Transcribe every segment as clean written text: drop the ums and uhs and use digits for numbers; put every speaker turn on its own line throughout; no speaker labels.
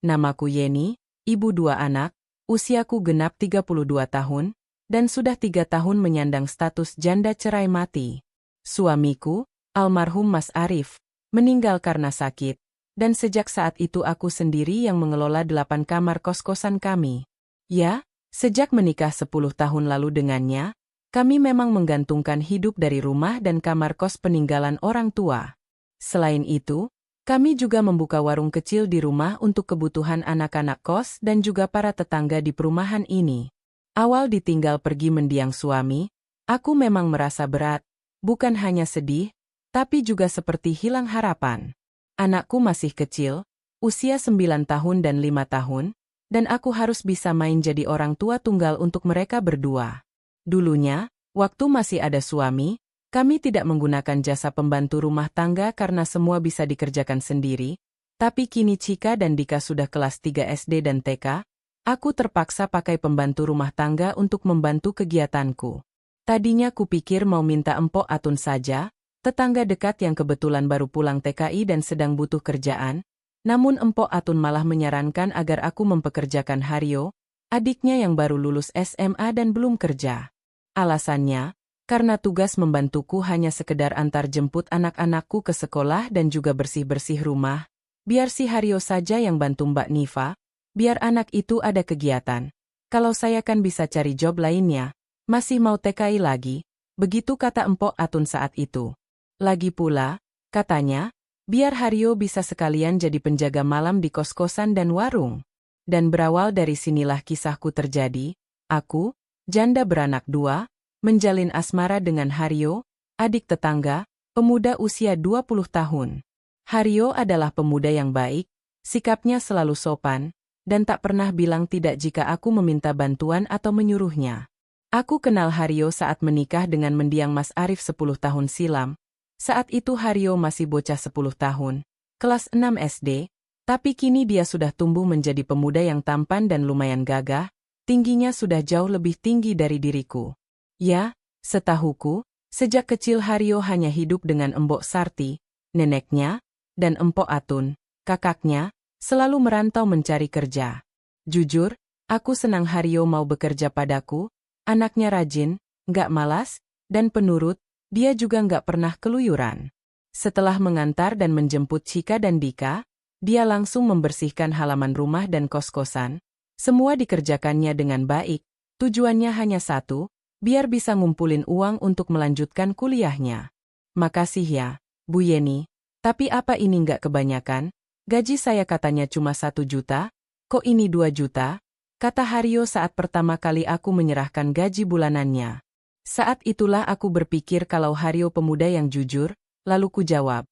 Namaku Yeni, ibu dua anak, usiaku genap 32 tahun, dan sudah 3 tahun menyandang status janda cerai mati. Suamiku, almarhum Mas Arif, meninggal karena sakit, dan sejak saat itu aku sendiri yang mengelola 8 kamar kos-kosan kami. Ya, sejak menikah 10 tahun lalu dengannya, kami memang menggantungkan hidup dari rumah dan kamar kos peninggalan orang tua. Selain itu, kami juga membuka warung kecil di rumah untuk kebutuhan anak-anak kos dan juga para tetangga di perumahan ini. Awal ditinggal pergi mendiang suami, aku memang merasa berat, bukan hanya sedih, tapi juga seperti hilang harapan. Anakku masih kecil, usia 9 tahun dan 5 tahun, dan aku harus bisa main jadi orang tua tunggal untuk mereka berdua. Dulunya, waktu masih ada suami, kami tidak menggunakan jasa pembantu rumah tangga karena semua bisa dikerjakan sendiri, tapi kini Cika dan Dika sudah kelas 3 SD dan TK, aku terpaksa pakai pembantu rumah tangga untuk membantu kegiatanku. Tadinya kupikir mau minta Empok Atun saja, tetangga dekat yang kebetulan baru pulang TKI dan sedang butuh kerjaan, namun Empok Atun malah menyarankan agar aku mempekerjakan Haryo, adiknya yang baru lulus SMA dan belum kerja. Alasannya, karena tugas membantuku hanya sekedar antar jemput anak-anakku ke sekolah dan juga bersih-bersih rumah, biar si Haryo saja yang bantu Mbak Niva, biar anak itu ada kegiatan. Kalau saya kan bisa cari job lainnya, masih mau TKI lagi, begitu kata Empok Atun saat itu. Lagi pula, katanya, biar Haryo bisa sekalian jadi penjaga malam di kos-kosan dan warung. Dan berawal dari sinilah kisahku terjadi, aku, janda beranak 2, menjalin asmara dengan Haryo, adik tetangga, pemuda usia 20 tahun. Haryo adalah pemuda yang baik, sikapnya selalu sopan, dan tak pernah bilang tidak jika aku meminta bantuan atau menyuruhnya. Aku kenal Haryo saat menikah dengan mendiang Mas Arif 10 tahun silam. Saat itu Haryo masih bocah 10 tahun, kelas 6 SD, tapi kini dia sudah tumbuh menjadi pemuda yang tampan dan lumayan gagah, tingginya sudah jauh lebih tinggi dari diriku. Ya, setahuku, sejak kecil Haryo hanya hidup dengan Embok Sarti, neneknya, dan Empok Atun, kakaknya, selalu merantau mencari kerja. Jujur, aku senang Haryo mau bekerja padaku, anaknya rajin, nggak malas, dan penurut, dia juga nggak pernah keluyuran. Setelah mengantar dan menjemput Cika dan Dika, dia langsung membersihkan halaman rumah dan kos-kosan. Semua dikerjakannya dengan baik, tujuannya hanya satu, biar bisa ngumpulin uang untuk melanjutkan kuliahnya. Makasih ya, Bu Yeni, tapi apa ini nggak kebanyakan? Gaji saya katanya cuma 1 juta, kok ini 2 juta? Kata Haryo saat pertama kali aku menyerahkan gaji bulanannya. Saat itulah aku berpikir kalau Haryo pemuda yang jujur, lalu ku jawab,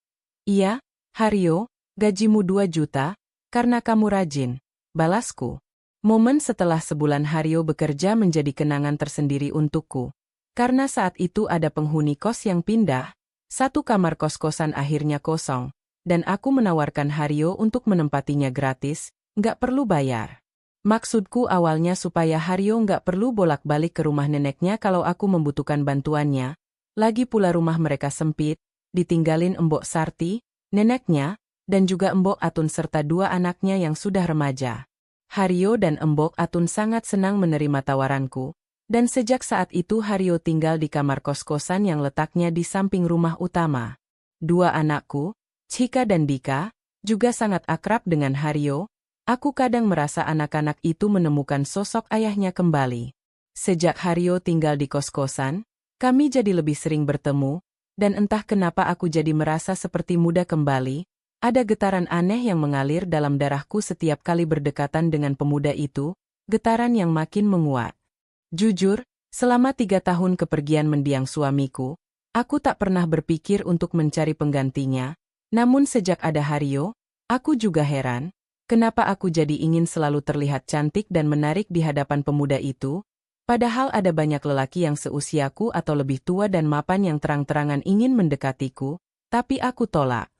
"Iya, Haryo, gajimu 2 juta, karena kamu rajin," balasku. Momen setelah sebulan Haryo bekerja menjadi kenangan tersendiri untukku. Karena saat itu ada penghuni kos yang pindah, 1 kamar kos-kosan akhirnya kosong, dan aku menawarkan Haryo untuk menempatinya gratis, nggak perlu bayar. Maksudku awalnya supaya Haryo nggak perlu bolak-balik ke rumah neneknya kalau aku membutuhkan bantuannya. Lagi pula rumah mereka sempit, ditinggalin Embok Sarti, neneknya, dan juga Embok Atun serta 2 anaknya yang sudah remaja. Haryo dan Embok Atun sangat senang menerima tawaranku, dan sejak saat itu Haryo tinggal di kamar kos-kosan yang letaknya di samping rumah utama. 2 anakku, Cika dan Dika, juga sangat akrab dengan Haryo. Aku kadang merasa anak-anak itu menemukan sosok ayahnya kembali. Sejak Haryo tinggal di kos-kosan, kami jadi lebih sering bertemu, dan entah kenapa aku jadi merasa seperti muda kembali. Ada getaran aneh yang mengalir dalam darahku setiap kali berdekatan dengan pemuda itu, getaran yang makin menguat. Jujur, selama 3 tahun kepergian mendiang suamiku, aku tak pernah berpikir untuk mencari penggantinya, namun sejak ada Haryo, aku juga heran, kenapa aku jadi ingin selalu terlihat cantik dan menarik di hadapan pemuda itu, padahal ada banyak lelaki yang seusiaku atau lebih tua dan mapan yang terang-terangan ingin mendekatiku, tapi aku tolak.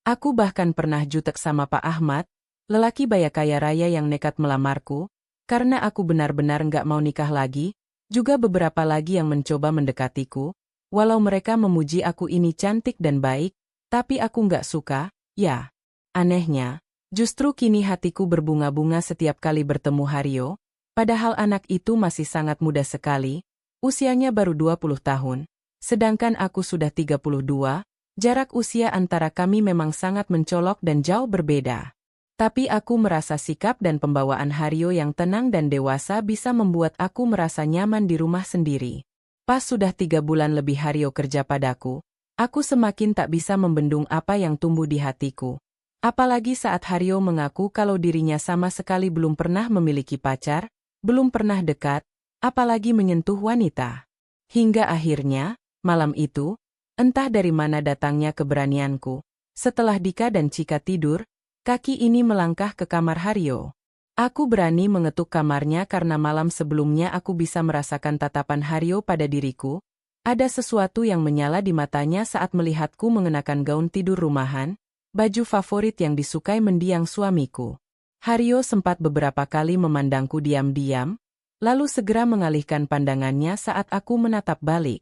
Aku bahkan pernah jutek sama Pak Ahmad, lelaki baya kaya raya yang nekat melamarku, karena aku benar-benar nggak mau nikah lagi, juga beberapa lagi yang mencoba mendekatiku, walau mereka memuji aku ini cantik dan baik, tapi aku nggak suka, ya. Anehnya, Justru kini hatiku berbunga-bunga setiap kali bertemu Haryo, padahal anak itu masih sangat muda sekali, usianya baru 20 tahun, sedangkan aku sudah 32, jarak usia antara kami memang sangat mencolok dan jauh berbeda. Tapi aku merasa sikap dan pembawaan Haryo yang tenang dan dewasa bisa membuat aku merasa nyaman di rumah sendiri. Pas sudah 3 bulan lebih Haryo kerja padaku, aku semakin tak bisa membendung apa yang tumbuh di hatiku. Apalagi saat Haryo mengaku kalau dirinya sama sekali belum pernah memiliki pacar, belum pernah dekat, apalagi menyentuh wanita. Hingga akhirnya, malam itu, entah dari mana datangnya keberanianku. Setelah Dika dan Cika tidur, kaki ini melangkah ke kamar Haryo. Aku berani mengetuk kamarnya karena malam sebelumnya aku bisa merasakan tatapan Haryo pada diriku. Ada sesuatu yang menyala di matanya saat melihatku mengenakan gaun tidur rumahan, baju favorit yang disukai mendiang suamiku. Haryo sempat beberapa kali memandangku diam-diam, lalu segera mengalihkan pandangannya saat aku menatap balik.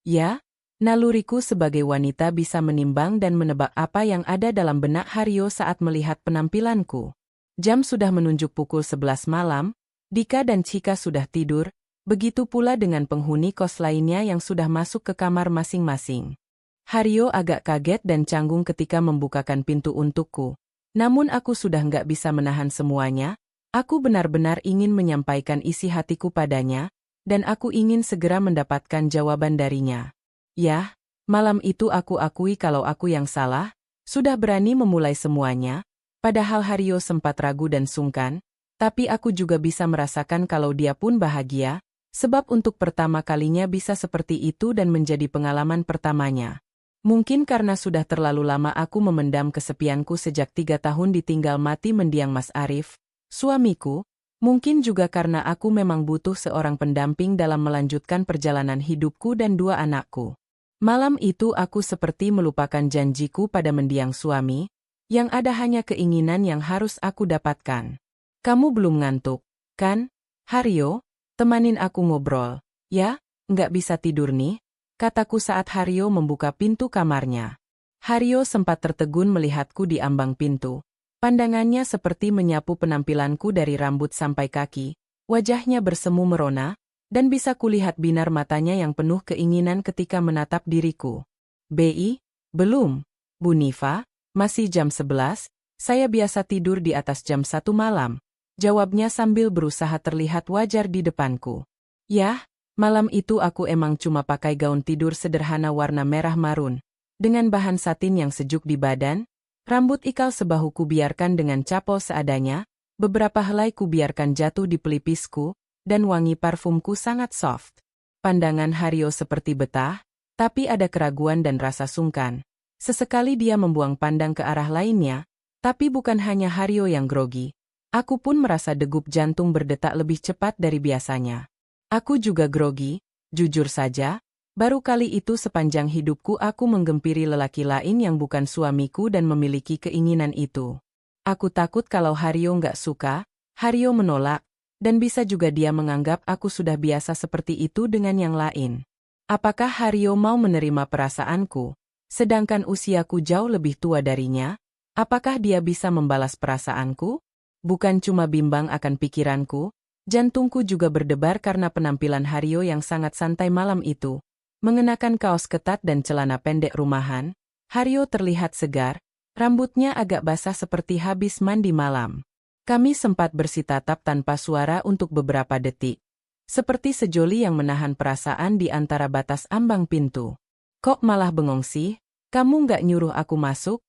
Ya, naluriku sebagai wanita bisa menimbang dan menebak apa yang ada dalam benak Haryo saat melihat penampilanku. Jam sudah menunjuk pukul 11 malam, Dika dan Cika sudah tidur, begitu pula dengan penghuni kos lainnya yang sudah masuk ke kamar masing-masing. Haryo agak kaget dan canggung ketika membukakan pintu untukku. Namun aku sudah nggak bisa menahan semuanya, aku benar-benar ingin menyampaikan isi hatiku padanya, dan aku ingin segera mendapatkan jawaban darinya. Yah, malam itu aku akui kalau aku yang salah, sudah berani memulai semuanya, padahal Haryo sempat ragu dan sungkan, tapi aku juga bisa merasakan kalau dia pun bahagia, sebab untuk pertama kalinya bisa seperti itu dan menjadi pengalaman pertamanya. Mungkin karena sudah terlalu lama aku memendam kesepianku sejak 3 tahun ditinggal mati mendiang Mas Arif, suamiku, mungkin juga karena aku memang butuh seorang pendamping dalam melanjutkan perjalanan hidupku dan 2 anakku. Malam itu aku seperti melupakan janjiku pada mendiang suami, yang ada hanya keinginan yang harus aku dapatkan. Kamu belum ngantuk, kan? Haryo, temanin aku ngobrol, ya? Nggak bisa tidur nih? Kataku saat Haryo membuka pintu kamarnya. Haryo sempat tertegun melihatku di ambang pintu. Pandangannya seperti menyapu penampilanku dari rambut sampai kaki, wajahnya bersemu merona, dan bisa kulihat binar matanya yang penuh keinginan ketika menatap diriku. "Bi, belum, Bu Nifa, masih jam 11, saya biasa tidur di atas jam 1 malam," jawabnya sambil berusaha terlihat wajar di depanku. "Yah, malam itu aku emang cuma pakai gaun tidur sederhana warna merah marun, dengan bahan satin yang sejuk di badan, rambut ikal sebahu biarkan dengan capol seadanya, beberapa helai biarkan jatuh di pelipisku, dan wangi parfumku sangat soft." Pandangan Haryo seperti betah, tapi ada keraguan dan rasa sungkan. Sesekali dia membuang pandang ke arah lainnya, tapi bukan hanya Haryo yang grogi. Aku pun merasa degup jantung berdetak lebih cepat dari biasanya. Aku juga grogi, jujur saja, baru kali itu sepanjang hidupku aku menggempiri lelaki lain yang bukan suamiku dan memiliki keinginan itu. Aku takut kalau Haryo nggak suka, Haryo menolak, dan bisa juga dia menganggap aku sudah biasa seperti itu dengan yang lain. Apakah Haryo mau menerima perasaanku, sedangkan usiaku jauh lebih tua darinya? Apakah dia bisa membalas perasaanku? Bukan cuma bimbang akan pikiranku, jantungku juga berdebar karena penampilan Haryo yang sangat santai malam itu. Mengenakan kaos ketat dan celana pendek rumahan, Haryo terlihat segar, rambutnya agak basah seperti habis mandi malam. Kami sempat bersitatap tanpa suara untuk beberapa detik. Seperti sejoli yang menahan perasaan di antara batas ambang pintu. "Kok malah bengong sih? Kamu nggak nyuruh aku masuk?"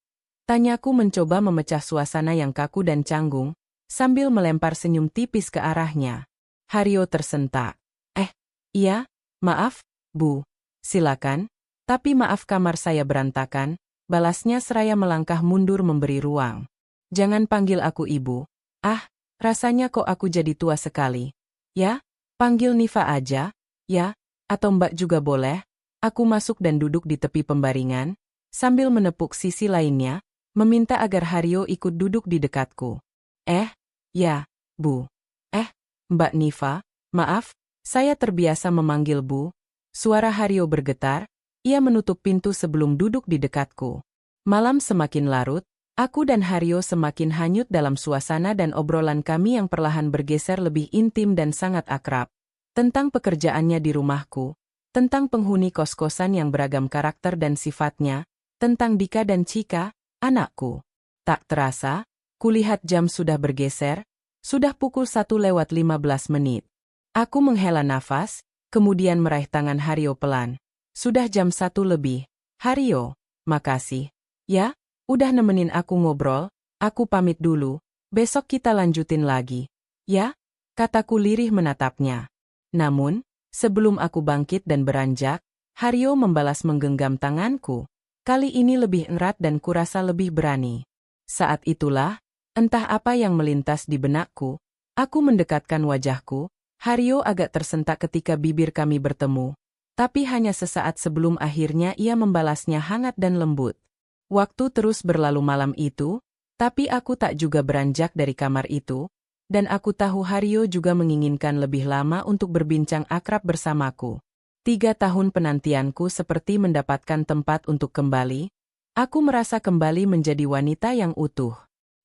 Tanyaku mencoba memecah suasana yang kaku dan canggung, sambil melempar senyum tipis ke arahnya. Haryo tersentak. Iya, maaf, Bu. Silakan, tapi maaf kamar saya berantakan," balasnya seraya melangkah mundur memberi ruang. "Jangan panggil aku Ibu. Rasanya kok aku jadi tua sekali. Ya, panggil Nifa aja, ya, atau Mbak juga boleh." Aku masuk dan duduk di tepi pembaringan, sambil menepuk sisi lainnya, meminta agar Haryo ikut duduk di dekatku. Ya, Bu. Mbak Nifa, maaf, saya terbiasa memanggil Bu." Suara Haryo bergetar, ia menutup pintu sebelum duduk di dekatku. Malam semakin larut, Aku dan Haryo semakin hanyut dalam suasana dan obrolan kami yang perlahan bergeser lebih intim dan sangat akrab. Tentang pekerjaannya di rumahku, tentang penghuni kos-kosan yang beragam karakter dan sifatnya, tentang Dika dan Cika, anakku. Tak terasa, kulihat jam sudah bergeser, sudah pukul 1:15. Aku menghela nafas, kemudian meraih tangan Haryo pelan. Sudah jam 1 lebih. Haryo, makasih. Ya? Udah nemenin aku ngobrol, aku pamit dulu, besok kita lanjutin lagi. Ya? Kataku lirih menatapnya. Namun, sebelum aku bangkit dan beranjak, Haryo membalas menggenggam tanganku. Kali ini lebih erat dan kurasa lebih berani. Saat itulah, entah apa yang melintas di benakku, aku mendekatkan wajahku, Haryo agak tersentak ketika bibir kami bertemu. Tapi hanya sesaat sebelum akhirnya ia membalasnya hangat dan lembut. Waktu terus berlalu malam itu, tapi aku tak juga beranjak dari kamar itu, dan aku tahu Haryo juga menginginkan lebih lama untuk berbincang akrab bersamaku. 3 tahun penantianku seperti mendapatkan tempat untuk kembali, aku merasa kembali menjadi wanita yang utuh.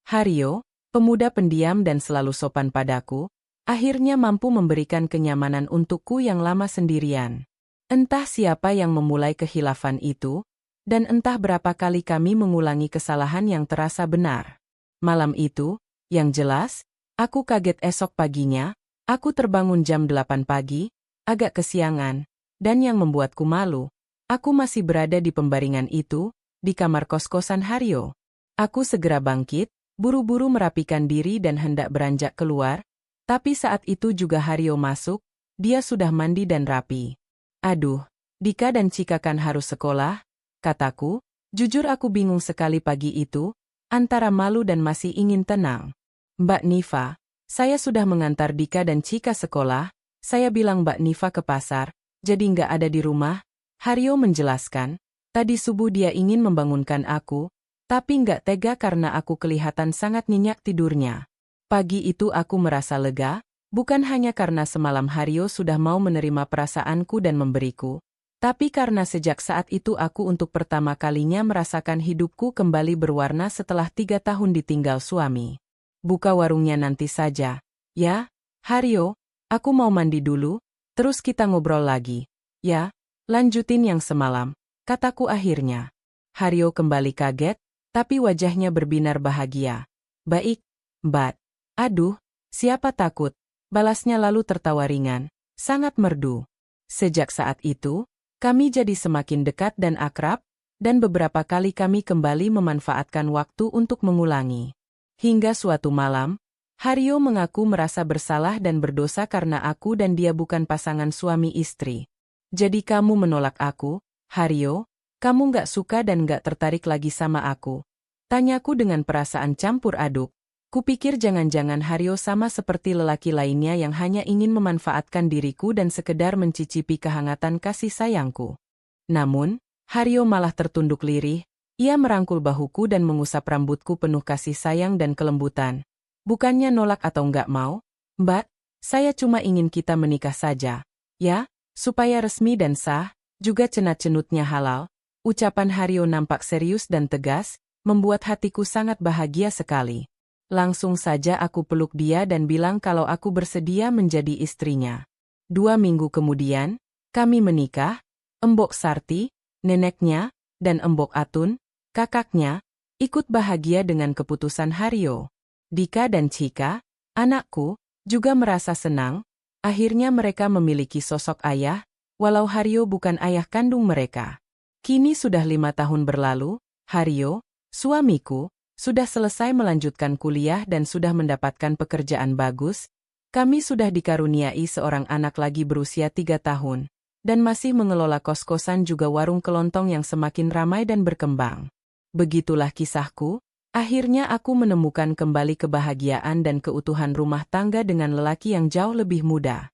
Haryo, pemuda pendiam dan selalu sopan padaku, akhirnya mampu memberikan kenyamanan untukku yang lama sendirian. Entah siapa yang memulai kehilafan itu, dan entah berapa kali kami mengulangi kesalahan yang terasa benar. Malam itu, yang jelas, aku kaget esok paginya, aku terbangun jam 8 pagi, agak kesiangan, dan yang membuatku malu, aku masih berada di pembaringan itu, di kamar kos-kosan Haryo. Aku segera bangkit, buru-buru merapikan diri dan hendak beranjak keluar, tapi saat itu juga Haryo masuk, dia sudah mandi dan rapi. Aduh, Dika dan Cika kan harus sekolah, kataku. Jujur aku bingung sekali pagi itu, antara malu dan masih ingin tenang. Mbak Nifa, saya sudah mengantar Dika dan Cika sekolah, saya bilang Mbak Nifa ke pasar, jadi nggak ada di rumah. Haryo menjelaskan, tadi subuh dia ingin membangunkan aku, tapi nggak tega karena aku kelihatan sangat nyenyak tidurnya. Pagi itu aku merasa lega, bukan hanya karena semalam Haryo sudah mau menerima perasaanku dan memberiku, tapi karena sejak saat itu aku untuk pertama kalinya merasakan hidupku kembali berwarna setelah 3 tahun ditinggal suami. Buka warungnya nanti saja. Ya, Haryo, aku mau mandi dulu, terus kita ngobrol lagi. Ya, lanjutin yang semalam, kataku akhirnya. Haryo kembali kaget, tapi wajahnya berbinar bahagia. Baik, Mbak. Aduh, siapa takut, balasnya lalu tertawa ringan, sangat merdu. Sejak saat itu, kami jadi semakin dekat dan akrab, dan beberapa kali kami kembali memanfaatkan waktu untuk mengulangi. Hingga suatu malam, Haryo mengaku merasa bersalah dan berdosa karena aku dan dia bukan pasangan suami istri. Jadi kamu menolak aku, Haryo? Kamu nggak suka dan nggak tertarik lagi sama aku? Tanyaku dengan perasaan campur aduk. Kupikir jangan-jangan Haryo sama seperti lelaki lainnya yang hanya ingin memanfaatkan diriku dan sekedar mencicipi kehangatan kasih sayangku. Namun, Haryo malah tertunduk lirih, ia merangkul bahuku dan mengusap rambutku penuh kasih sayang dan kelembutan. Bukannya nolak atau nggak mau, Mbak, saya cuma ingin kita menikah saja. Ya, supaya resmi dan sah, juga cenat-cenutnya halal. Ucapan Haryo nampak serius dan tegas, membuat hatiku sangat bahagia sekali. Langsung saja aku peluk dia dan bilang kalau aku bersedia menjadi istrinya. 2 minggu kemudian, kami menikah. Embok Sarti, neneknya, dan Embok Atun, kakaknya, ikut bahagia dengan keputusan Haryo. Dika dan Cika, anakku, juga merasa senang. Akhirnya mereka memiliki sosok ayah, walau Haryo bukan ayah kandung mereka. Kini sudah 5 tahun berlalu, Haryo, suamiku, sudah selesai melanjutkan kuliah dan sudah mendapatkan pekerjaan bagus. Kami sudah dikaruniai seorang anak lagi berusia 3 tahun, dan masih mengelola kos-kosan juga warung kelontong yang semakin ramai dan berkembang. Begitulah kisahku, akhirnya aku menemukan kembali kebahagiaan dan keutuhan rumah tangga dengan lelaki yang jauh lebih muda.